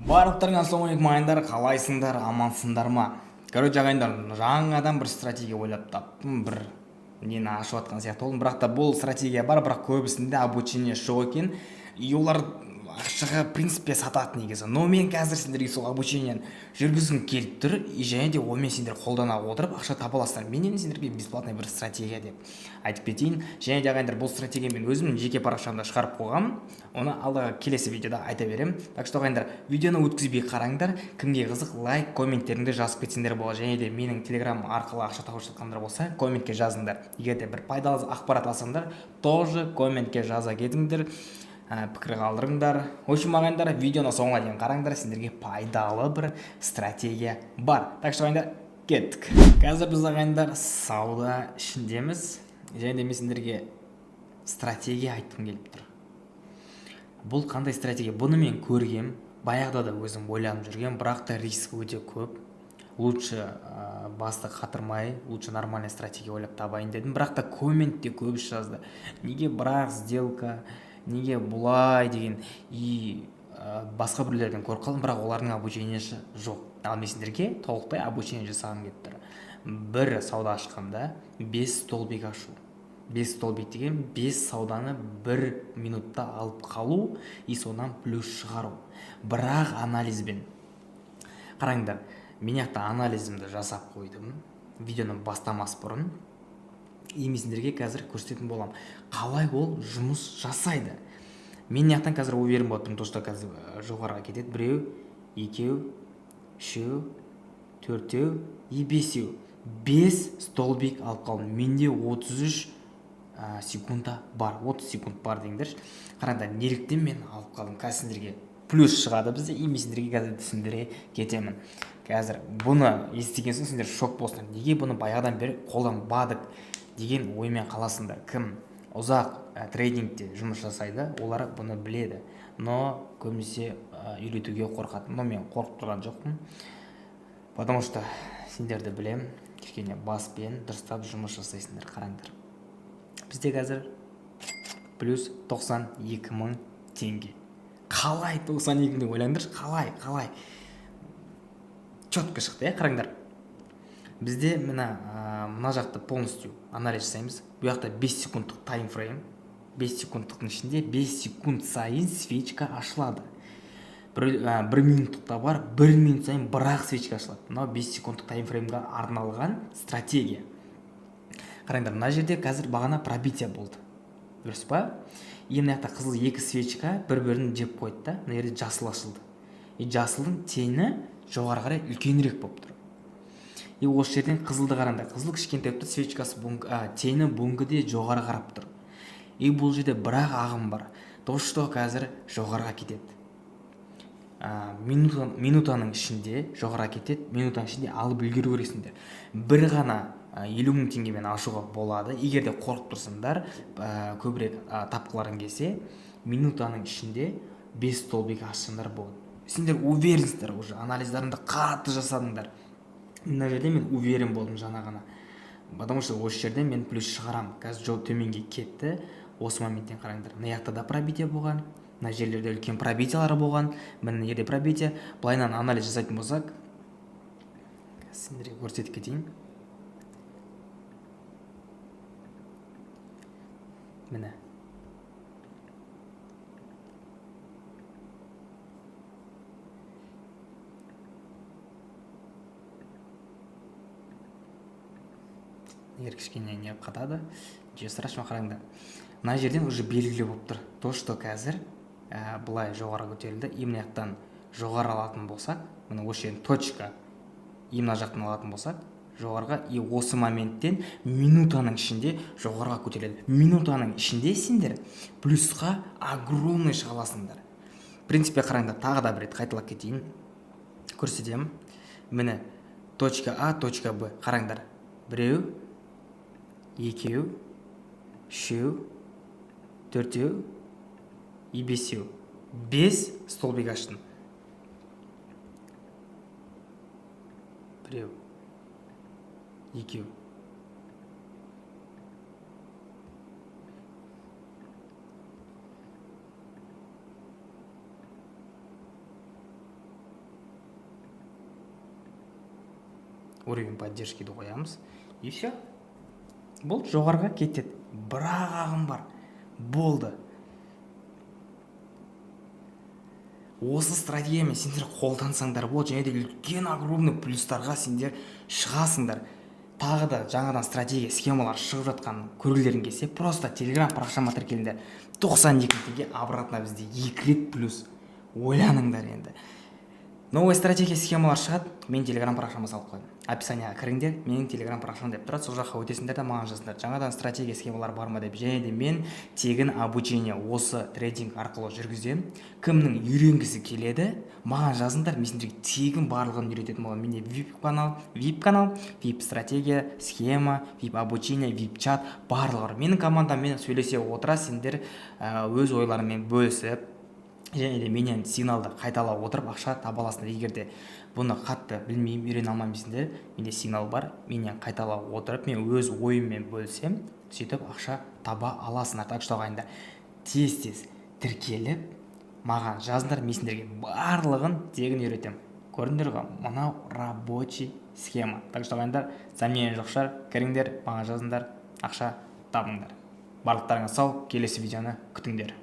Барлықтарыңа ассалаумағалейкум ағайындар, қалайсыңдар, амансыңдар ма? Короче ағайындар, жаңадан бір стратегия ойлап таптым, бір нені ашып жатқан сияқты болдым, бірақ та бұл стратегия бар, бірақ көбісінде обучение жоқ екен, и олар ақшаға в принципе сатады негізі. Но мен қазір сендерге сол обучениені жүргізгім келіп тұр, и және де онымен сендер қолдана отырып ақша таба аласыңдар. Мен енді сендерге бесплатный бір стратегия деп айтып кетейін. Және де ағайындар, бұл стратегия мен өзімнің жеке парақшамда шығарып қойғанмын, оны алдағы келесі видеода айта беремін. Так что ағайындар, видеоны өткізбей қараңдар, кімге қызық лайк, комменттеріңді жазып кетсеңдер болады. Және де менің телеграм арқылы ақша тауып жатқандар болса, комментке жазыңдар. Егер де бір пайдалы ақпарат алсаңдар, тоже комментке жаза кетіңдер, пікір қалдырыңдар. В общем ағайындар, видеоны соңына дейін қараңдар, сендерге пайдалы бір стратегия бар. Так что ағайындар, кеттік. Қазір біз ағайындар сауда ішіндеміз, және де мен сендерге стратегия айтқым келіп тұр. Бұл қандай стратегия? Бұны мен көргем, баяғыда да өзім ойланып жүрген, бірақ та риск өте көп. Лучше басты қатырмай, лучше нормальный стратегия ойлап табайын дедім, бірақ та комментте көбісі жазды. Неге бірақ сделка, неге бұлай деген, и басқа біреулерден көріп қалдым, бірақ олардың обучениесі жоқ. Ал мен сендерге толықтай обучение жасағым келіп тұр. Бір сауда ашқанда 5 столбик ашу. 5 столбик деген 5 сауданы 1 минутта алып қалу, и содан плюс шығару. Бірақ анализбен. Қараңдар, мен яқта анализімді жасап қойдым, видеоны бастамас бұрын. И мен сендерге қазір көрсететін болам, қалай ол жұмыс жасайды. Мен яқтан қазір уверен болып тұрмын, то что қазір жоғарыға кетеді. 1, 2, 3, 4 и 5. 5 столбик алып қалдым. Менде 33 секунда бар, 30 секунд бар деңдер. Қараңдар, неліктен мен алып қалдым? Қазір сендерге плюс шығады бізде, и мен сендерге қазір түсіндіре кетемін. Қазір бұны естіген соң сендер шок болсыңдар. Неге бұны баяғыдан бері қолданбадық деген оймен қаласыңдар. Кім ұзақ трейдингте жұмыс жасайды, олар бұны біледі, но көбінесе үйретуге қорқады. Но мен қорқып тұрған жоқпын, потому что сендерді білем, кішкене баспен дұрыстап жұмыс жасайсыңдар. Қараңдар, бізде қазір плюс 92 мың теңге. Қалай 92 мың ойлаңдар, қалай четко шықты, қараңдар. Бізде мына жақты полностью анализ жасаймыз. Бұл жақта 5 секундтық таймфрейм. 5 секундтықтың ішінде 5 секунд сайын свечка ашылады. 1 минуттықта бар, 1 минут сайын бірақ свечка ашылады. Мынау 5 секундтық таймфреймға арналған стратегия. Қараңдар, мына жерде қазір бағана пробитие болды. Дұрыс па? Мына жақта қызыл 2 свечка бір-бірін жеп қойды да, мына жерде жасыл ашылды. И жасылдың тені жоғары қарай үлкенірек болып тұр. И осы жерден қызылды қараңдар. Қызыл кішкентай тұр, свечкасы тені бүңгіде жоғары қарап тұр. И бұл жерде бірақ ағым бар. То что қазір жоғарға кетеді. Минутаның ішінде жоғарға кетеді. Минутаның ішінде алып үлгеру керексіңдер. Бір ғана 50 мың теңгемен ашуға болады. Егер де қорқып тұрсыңдар, көбірек тапқыларың келсе, минутаның ішінде 5 столбик ашсаңдар болады. Сендер уверенсіңдер, уже анализдарыңды қатты жасадыңдар. Мына жерде мен уверен болдым жаңа ғана. Потому что осы жерде мен плюс шығарам. Қазір жол төменге кетті. Осы моменттен қараңдар. Мына жақта да пробитие болған. Мына жерлерде үлкен пробитиялар болған. Мына жерде пробитие. Былайынан анализ жасайтын болсақ, сендерге көрсетіп кетейін. Міне. Егер кішкене не қатады, же страшно, қараңдар. Мына жерден уже белгілі болып тұр. То, что қазір бұлай жоғары көтерілді. И мына жақтан жоғары алатын болсақ, мына осы жерден точка, и мына жақтан алатын болсақ, жоғарға, и осы моменттен минутаның ішінде жоғарға көтеріледі. Минутаның ішінде сендер плюсқа огромный шығаласыңдар. В принципе, қараңдар, тағы да бір рет қайталап кетейін. Көрсетемін. Міне точка А, точка Б. Қараңдар. 1, 2, 3, 4 и 5. 5 столбик аштым. 1, 2, уровень поддержкиді қоямыз, и все. Бұл жоғарға кетеді. Бірақ ағым бар. Болды. Осы стратегиямен сендер қолдансаңдар болды, және де үлкен огромный плюстарға сендер шығасыңдар. Тағы да жаңадан стратегия схемалар шығып жатқан көргілерің келсе, просто телеграм парақшама тіркеліңдер. 92 теңге обратно бізде 2 рет плюс. Ойланыңдар енді. Новая стратегия схемалар шығады, мен телеграм парақшама салып қойдым. Описанияға кіріңдер, менің телеграм парақшам деп тұрады, сол жаққа өтесіңдер де маған жазыңдар. Жаңадан стратегия схемалар бар ма деп. Және де мен тегін обучение осы трейдинг арқылы жүргіземін. Кімнің үйренгісі келеді, маған жазыңдар, мен сендерге тегін барлығын үйрететін боламын. Менде VIP канал, VIP стратегия, схема, VIP обучение, VIP чат барлығы бар. Менің командаммен сөйлесе отыра сендер өз ойларымен бөлісіп, және де менен сигналды қайталап отырып ақша таба аласыңдар. Егер де бұны қатты білмеймін, үйрене алмаймысыңдар, менде сигнал бар, менен қайталап отырып, мен өз ойыммен бөлсем, сөйтіп ақша таба аласыңдар. Так что ағайындар, тез тіркеліп, маған жазыңдар, мен сендерге барлығын тегін үйретемін. Көрдіңдер ғой, мынау рабочий схема. Так что ағайындар, сомнение жоқ шығар, кіріңдер, маған жазыңдар, ақша табыңдар. Барлықтарыңа сау, келесі видеоны күтіңдер.